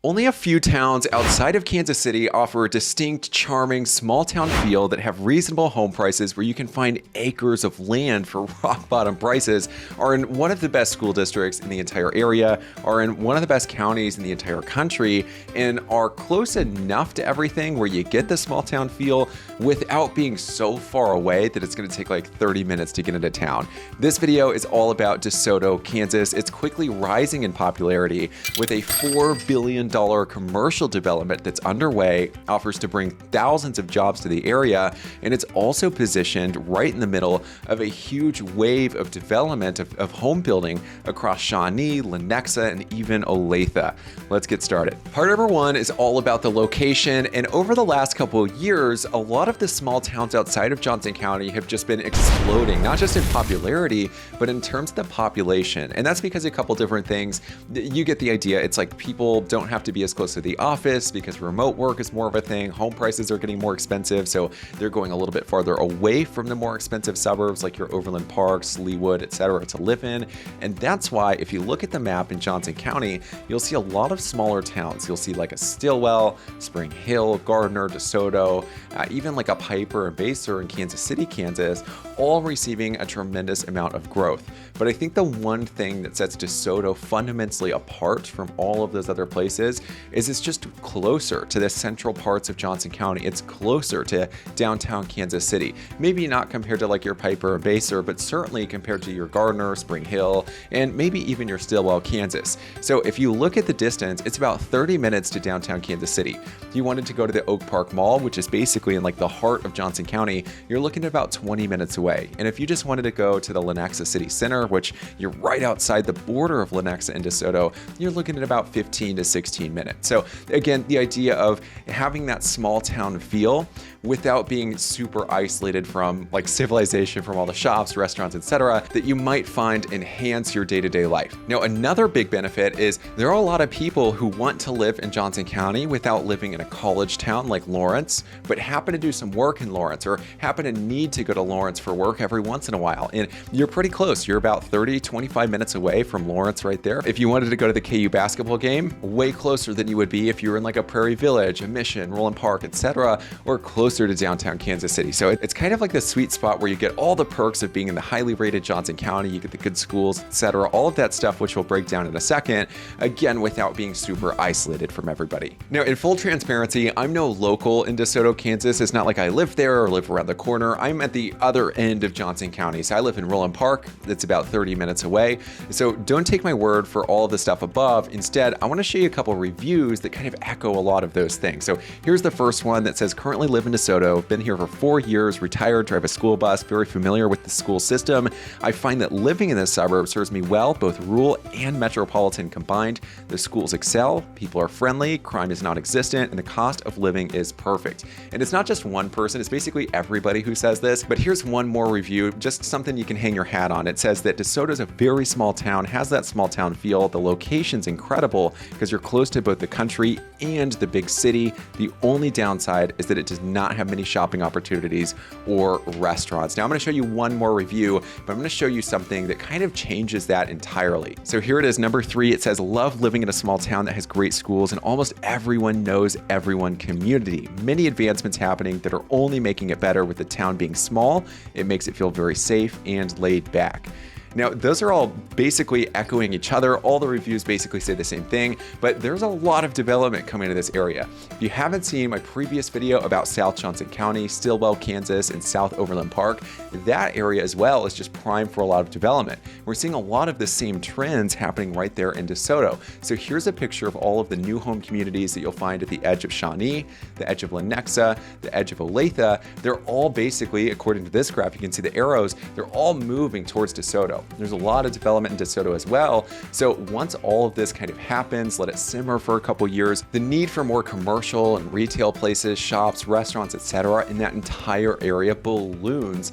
Only a few towns outside of Kansas City offer a distinct, charming, small-town feel that have reasonable home prices where you can find acres of land for rock-bottom prices, are in one of the best school districts in the entire area, are in one of the best counties in the entire country, and are close enough to everything where you get the small-town feel without being so far away that it's going to take like 30 minutes to get into town. This video is all about De Soto, Kansas. It's quickly rising in popularity with a $4 billion commercial development that's underway, offers to bring thousands of jobs to the area, and it's also positioned right in the middle of a huge wave of development of home building across Shawnee, Lenexa, and even Olathe. Let's get started. Part number one is all about the location, and over the last couple of years, a lot of the small towns outside of Johnson County have just been exploding, not just in popularity, but in terms of the population. And that's because a couple different things. You get the idea. It's like people don't have to be as close to the office because remote work is more of a thing. Home prices are getting more expensive, so they're going a little bit farther away from the more expensive suburbs like your Overland Parks, Leawood, etc. to live in. And that's why if you look at the map in Johnson County, you'll see a lot of smaller towns. You'll see like a Stillwell, Spring Hill, Gardner, De Soto, even like a Piper and Baser in Kansas City, Kansas, all receiving a tremendous amount of growth. But I think the one thing that sets De Soto fundamentally apart from all of those other places is it's just closer to the central parts of Johnson County. It's closer to downtown Kansas City. Maybe not compared to like your Piper or Baser, but certainly compared to your Gardner, Spring Hill, and maybe even your Stillwell, Kansas. So if you look at the distance, it's about 30 minutes to downtown Kansas City. If you wanted to go to the Oak Park Mall, which is basically in like the heart of Johnson County, you're looking at about 20 minutes away. And if you just wanted to go to the Lenexa City Center, which you're right outside the border of Lenexa and De Soto, you're looking at about 15 to 16 minutes. So again, the idea of having that small town feel without being super isolated from like civilization, from all the shops, restaurants, etc., that you might find enhance your day-to-day life. Now, another big benefit is there are a lot of people who want to live in Johnson County without living in a college town like Lawrence, but happen to do some work in Lawrence or happen to need to go to Lawrence for work every once in a while. And you're pretty close. You're about 30, 25 minutes away from Lawrence right there. If you wanted to go to the KU basketball game, way closer than you would be if you were in like a Prairie Village, a Mission, Roland Park, etc., or closer to downtown Kansas City. So it's kind of like the sweet spot where you get all the perks of being in the highly rated Johnson County, you get the good schools, etc., all of that stuff, which we'll break down in a second, again, without being super isolated from everybody. Now, in full transparency, I'm no local in De Soto, Kansas. It's not like I live there or live around the corner. I'm at the other end of Johnson County. So I live in Roland Park. That's about 30 minutes away. So don't take my word for all of the stuff above. Instead, I want to show you a couple reviews that kind of echo a lot of those things. So here's the first one that says, currently live in De Soto, been here for 4 years, retired, drive a school bus, very familiar with the school system. I find that living in this suburb serves me well, both rural and metropolitan combined. The schools excel, people are friendly, crime is non-existent, and the cost of living is perfect. And it's not just one person, it's basically everybody who says this, but here's one more review, just something you can hang your hat on. It says that De Soto is a very small town, has that small town feel. The location's incredible because you're close to both the country and the big city. The only downside is that it does not have many shopping opportunities or restaurants. Now I'm going to show you one more review, but I'm going to show you something that kind of changes that entirely. So here it is, number 3. It says, love living in a small town that has great schools and almost everyone knows everyone community. Many advancements happening that are only making it better. With the town being small, it makes it feel very safe and laid back. Now, those are all basically echoing each other. All the reviews basically say the same thing, but there's a lot of development coming to this area. If you haven't seen my previous video about South Johnson County, Stillwell, Kansas, and South Overland Park, that area as well is just primed for a lot of development. We're seeing a lot of the same trends happening right there in De Soto. So here's a picture of all of the new home communities that you'll find at the edge of Shawnee, the edge of Lenexa, the edge of Olathe. They're all basically, according to this graph, you can see the arrows, they're all moving towards De Soto. There's a lot of development in De Soto as well. So once all of this kind of happens, let it simmer for a couple years, the need for more commercial and retail places, shops, restaurants, etc., in that entire area balloons.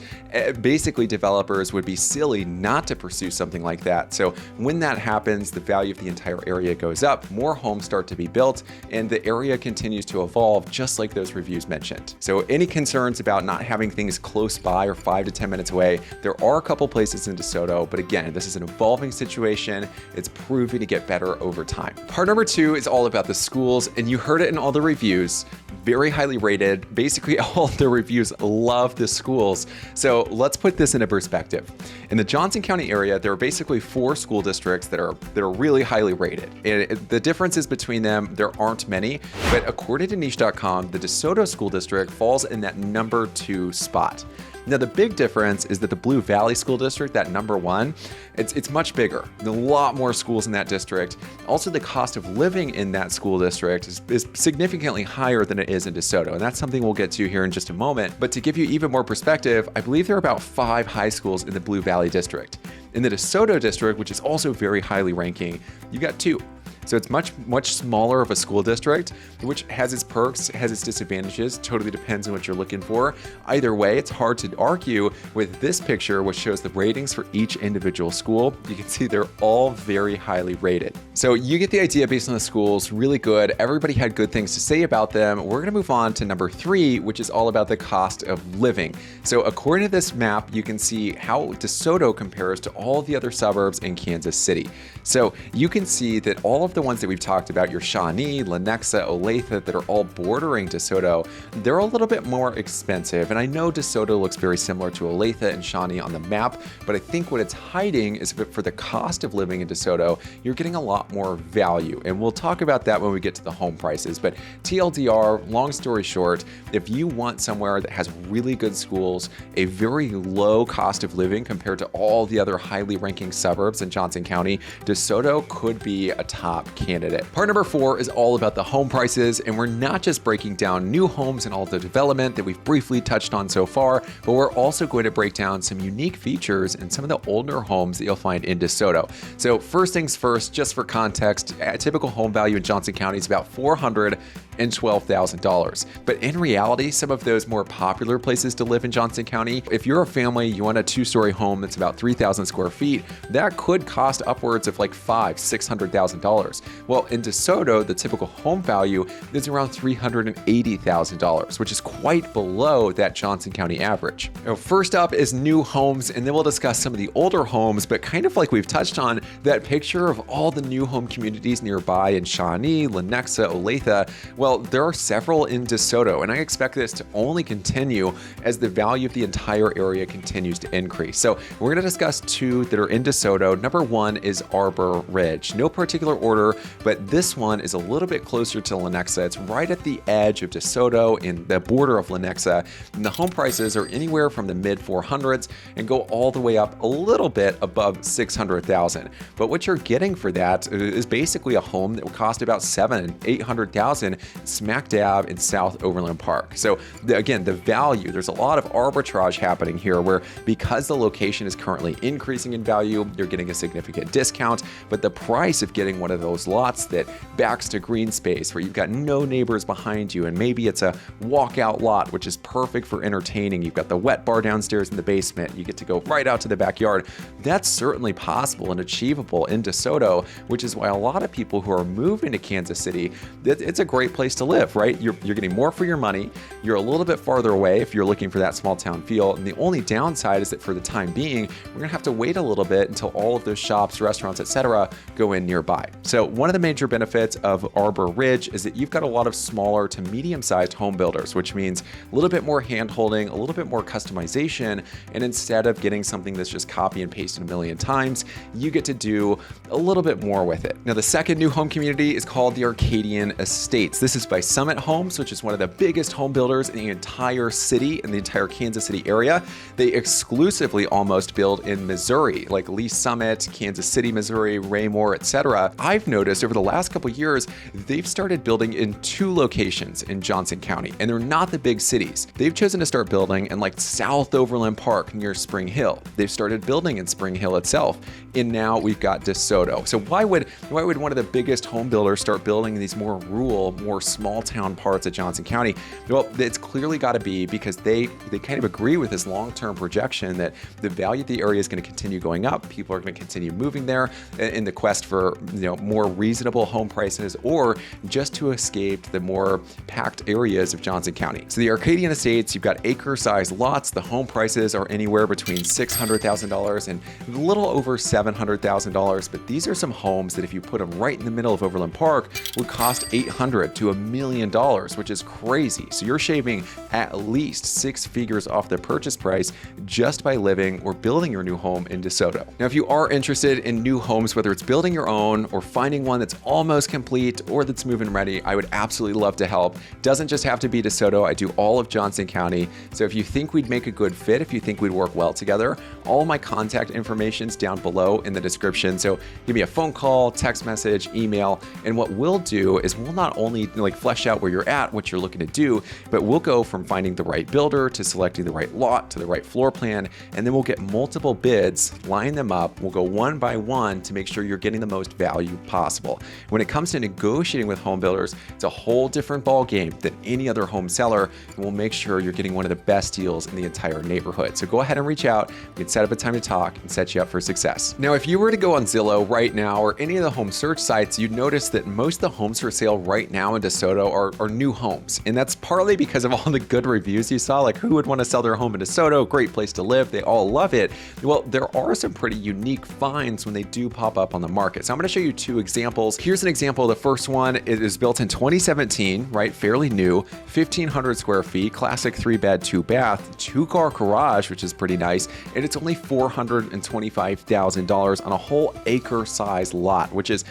Basically, developers would be silly not to pursue something like that. So when that happens, the value of the entire area goes up, more homes start to be built, and the area continues to evolve just like those reviews mentioned. So any concerns about not having things close by or 5 to 10 minutes away, there are a couple places in De Soto DeSoto, but again, this is an evolving situation. It's proving to get better over time. Part number 2 is all about the schools, and you heard it in all the reviews. Very highly rated. Basically, all the reviews love the schools. So let's put this into perspective. In the Johnson County area, there are basically 4 school districts that are really highly rated. And the differences between them, there aren't many, but according to niche.com, the DeSoto School District falls in that number 2 spot. Now, the big difference is that the Blue Valley School District, that number 1, it's much bigger. There are a lot more schools in that district. Also, the cost of living in that school district is significantly higher than it is in DeSoto, and that's something we'll get to here in just a moment. But to give you even more perspective, I believe there are about 5 high schools in the Blue Valley District. In the DeSoto District, which is also very highly ranking, you got 2. So it's much smaller of a school district, which has its perks, has its disadvantages, totally depends on what you're looking for. Either way, it's hard to argue with this picture, which shows the ratings for each individual school. You can see they're all very highly rated. So you get the idea based on the schools, really good. Everybody had good things to say about them. We're gonna move on to number 3, which is all about the cost of living. So according to this map, you can see how DeSoto compares to all the other suburbs in Kansas City. So you can see that all of the ones that we've talked about, your Shawnee, Lenexa, Olathe, that are all bordering DeSoto, they're a little bit more expensive. And I know DeSoto looks very similar to Olathe and Shawnee on the map, but I think what it's hiding is that for the cost of living in DeSoto, you're getting a lot more value. And we'll talk about that when we get to the home prices. But TLDR, long story short, if you want somewhere that has really good schools, a very low cost of living compared to all the other highly ranking suburbs in Johnson County, DeSoto could be a top candidate. Part number 4 is all about the home prices, and we're not just breaking down new homes and all the development that we've briefly touched on so far, but we're also going to break down some unique features in some of the older homes that you'll find in DeSoto. So first things first, just for context, a typical home value in Johnson County is about $412,000. But in reality, some of those more popular places to live in Johnson County, if you're a family, you want a 2-story home that's about 3,000 square feet, that could cost upwards of like $600,000. Well, in DeSoto, the typical home value is around $380,000, which is quite below that Johnson County average. Now, first up is new homes, and then we'll discuss some of the older homes, but kind of like we've touched on, that picture of all the new home communities nearby in Shawnee, Lenexa, Olathe, well, there are several in DeSoto, and I expect this to only continue as the value of the entire area continues to increase. So we're going to discuss 2 that are in DeSoto. Number 1 is Arbor Ridge. No particular order, but this one is a little bit closer to Lenexa. It's right at the edge of DeSoto in the border of Lenexa, and the home prices are anywhere from the mid 400s and go all the way up a little bit above 600,000. But what you're getting for that is basically a home that would cost about $700,000 and $800,000 smack dab in South Overland Park. So again, the value, there's a lot of arbitrage happening here where because the location is currently increasing in value, you're getting a significant discount, but the price of getting one of those lots that backs to green space where you've got no neighbors behind you, and maybe it's a walkout lot, which is perfect for entertaining. You've got the wet bar downstairs in the basement. You get to go right out to the backyard. That's certainly possible and achievable in DeSoto, which is why a lot of people who are moving to Kansas City, it's a great place to live, right? You're getting more for your money. You're a little bit farther away if you're looking for that small town feel. And the only downside is that for the time being, we're gonna have to wait a little bit until all of those shops, restaurants, etc., go in nearby. So one of the major benefits of Arbor Ridge is that you've got a lot of smaller to medium-sized home builders, which means a little bit more hand-holding, a little bit more customization, and instead of getting something that's just copy and paste a million times, you get to do a little bit more with it. Now, the second new home community is called the Arcadian Estates. This is by Summit Homes, which is one of the biggest home builders in the entire city, in the entire Kansas City area. They exclusively almost build in Missouri, like Lee Summit, Kansas City, Missouri, Raymore, etc. I've noticed over the last couple of years, they've started building in 2 locations in Johnson County, and they're not the big cities. They've chosen to start building in like South Overland Park near Spring Hill. They've started building in Spring Hill itself, and now we've got DeSoto. So why would one of the biggest home builders start building in these more rural, more small town parts of Johnson County? Well, it's clearly got to be because they kind of agree with this long-term projection that the value of the area is going to continue going up. People are going to continue moving there in the quest for more more reasonable home prices or just to escape the more packed areas of Johnson County. So the Arcadian Estates, you've got acre-sized lots. The home prices are anywhere between $600,000 and a little over $700,000, but these are some homes that if you put them right in the middle of Overland Park would cost $800,000 to $1 million, which is crazy. So you're shaving at least 6 figures off the purchase price just by living or building your new home in De Soto. Now, if you are interested in new homes, whether it's building your own or finding one that's almost complete or that's move-in ready, I would absolutely love to help. Doesn't just have to be De Soto. I do all of Johnson County. So if you think we'd make a good fit, if you think we'd work well together, all my contact information's down below in the description. So give me a phone call, text message, email, and what we'll do is we'll not only flesh out where you're at, what you're looking to do, but we'll go from finding the right builder to selecting the right lot to the right floor plan, and then we'll get multiple bids, line them up. We'll go one by one to make sure you're getting the most value possible. When it comes to negotiating with home builders, it's a whole different ball game than any other home seller, and we'll make sure you're getting one of the best deals in the entire neighborhood. So go ahead and reach out. We can set up a time to talk and set you up for success. Now, if you were to go on Zillow right now or any of the home search sites, you'd notice that most of the homes for sale right now in De Soto are new homes. And that's partly because of all the good reviews you saw, like who would want to sell their home in De Soto? Great place to live. They all love it. Well, there are some pretty unique finds when they do pop up on the market. So I'm going to show you 2 examples. Here's an example. The first one, it is built in 2017, right? Fairly new, 1,500 square feet, classic 3-bed, 2-bath, 2-car garage, which is pretty nice. And it's only $425,000 on a whole acre-sized lot, which is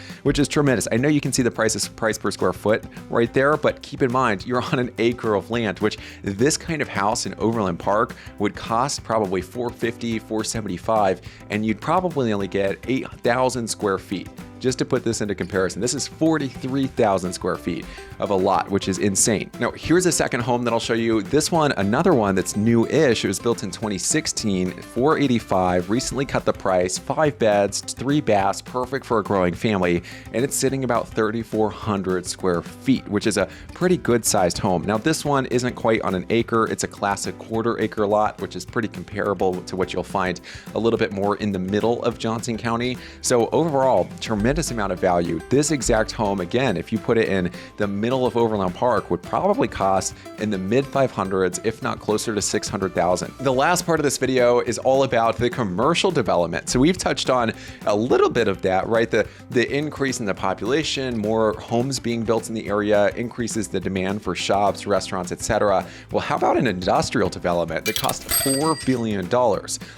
tremendous. I know you can see the price per square foot right there, but keep in mind, you're on an acre of land, which this kind of house in Overland Park would cost probably $450,000, $475,000, and you'd probably only get 8,000 square feet. Just to put this into comparison, this is 43,000 square feet of a lot, which is insane. Now, here's a second home that I'll show you. This one, another one that's new-ish. It was built in 2016, $485,000, recently cut the price, 5 beds, 3 baths, perfect for a growing family, and it's sitting about 3,400 square feet, which is a pretty good-sized home. Now, this one isn't quite on an acre. It's a classic quarter-acre lot, which is pretty comparable to what you'll find a little bit more in the middle of Johnson County. So overall, tremendous amount of value. This exact home, again, if you put it in the middle of Overland Park, would probably cost in the mid 500s, if not closer to 600,000. The last part of this video is all about the commercial development. So we've touched on a little bit of that, right? The increase in the population, more homes being built in the area increases the demand for shops, restaurants, etc. Well, how about an industrial development that costs $4 billion?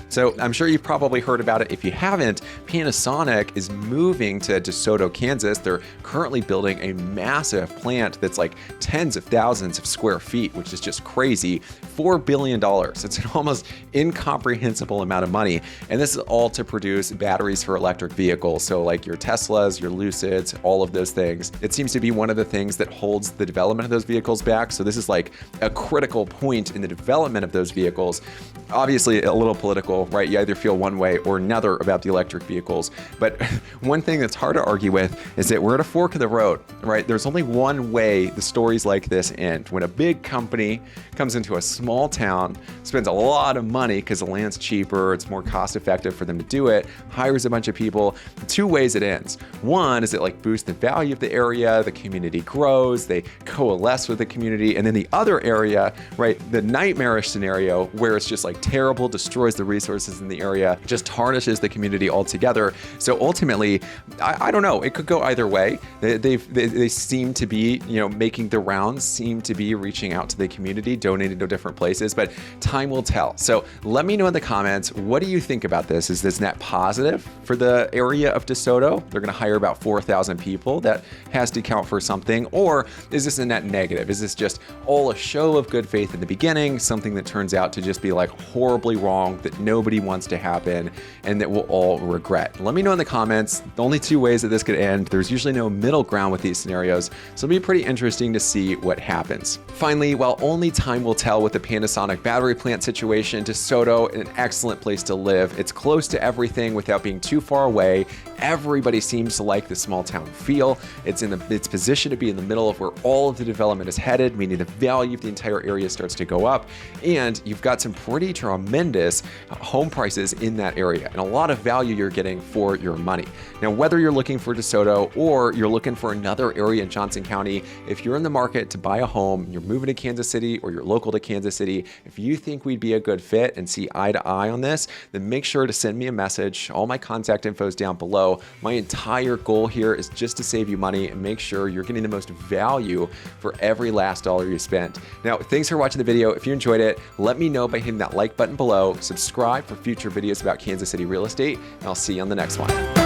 So I'm sure you've probably heard about it. If you haven't, Panasonic is moving to De Soto, Kansas. They're currently building a massive plant that's like tens of thousands of square feet, which is just crazy. $4 billion. It's an almost incomprehensible amount of money. And this is all to produce batteries for electric vehicles. So like your Teslas, your Lucids, all of those things. It seems to be one of the things that holds the development of those vehicles back. So this is like a critical point in the development of those vehicles. Obviously a little political, right? You either feel one way or another about the electric vehicles. But one thing that's hard to argue with is that we're at a fork of the road, right? There's only one way the stories like this end. When a big company comes into a small town, spends a lot of money because the land's cheaper, it's more cost effective for them to do it, hires a bunch of people. 2 ways it ends. One is it like boosts the value of the area, the community grows, they coalesce with the community. And then the other area, right, the nightmarish scenario where it's just like terrible, destroys the resources in the area, just tarnishes the community altogether. So ultimately, I don't know, it could go either way. They seem to be, making the rounds, seem to be reaching out to the community, donating to different places, but time will tell. So let me know in the comments, what do you think about this? Is this net positive for the area of De Soto? They're going to hire about 4,000 people. That has to count for something. Or is this a net negative? Is this just all a show of good faith in the beginning, something that turns out to just be like horribly wrong that nobody wants to happen and that we'll all regret? Let me know in the comments. The only 2 ways that this could end. There's usually no middle ground with these scenarios, so it'll be pretty interesting to see what happens. Finally, while only time will tell with the Panasonic Battery Plant situation, De Soto, an excellent place to live. It's close to everything without being too far away. Everybody seems to like the small town feel. It's positioned to be in the middle of where all of the development is headed, meaning the value of the entire area starts to go up. And you've got some pretty tremendous home prices in that area and a lot of value you're getting for your money. Now, whether you're looking for De Soto or you're looking for another area in Johnson County, if you're in the market to buy a home, you're moving to Kansas City or you're local to Kansas City, if you think we'd be a good fit and see eye to eye on this, then make sure to send me a message. All my contact info is down below. My entire goal here is just to save you money and make sure you're getting the most value for every last dollar you spend. Now, thanks for watching the video. If you enjoyed it, let me know by hitting that like button below, subscribe for future videos about Kansas City real estate, and I'll see you on the next one.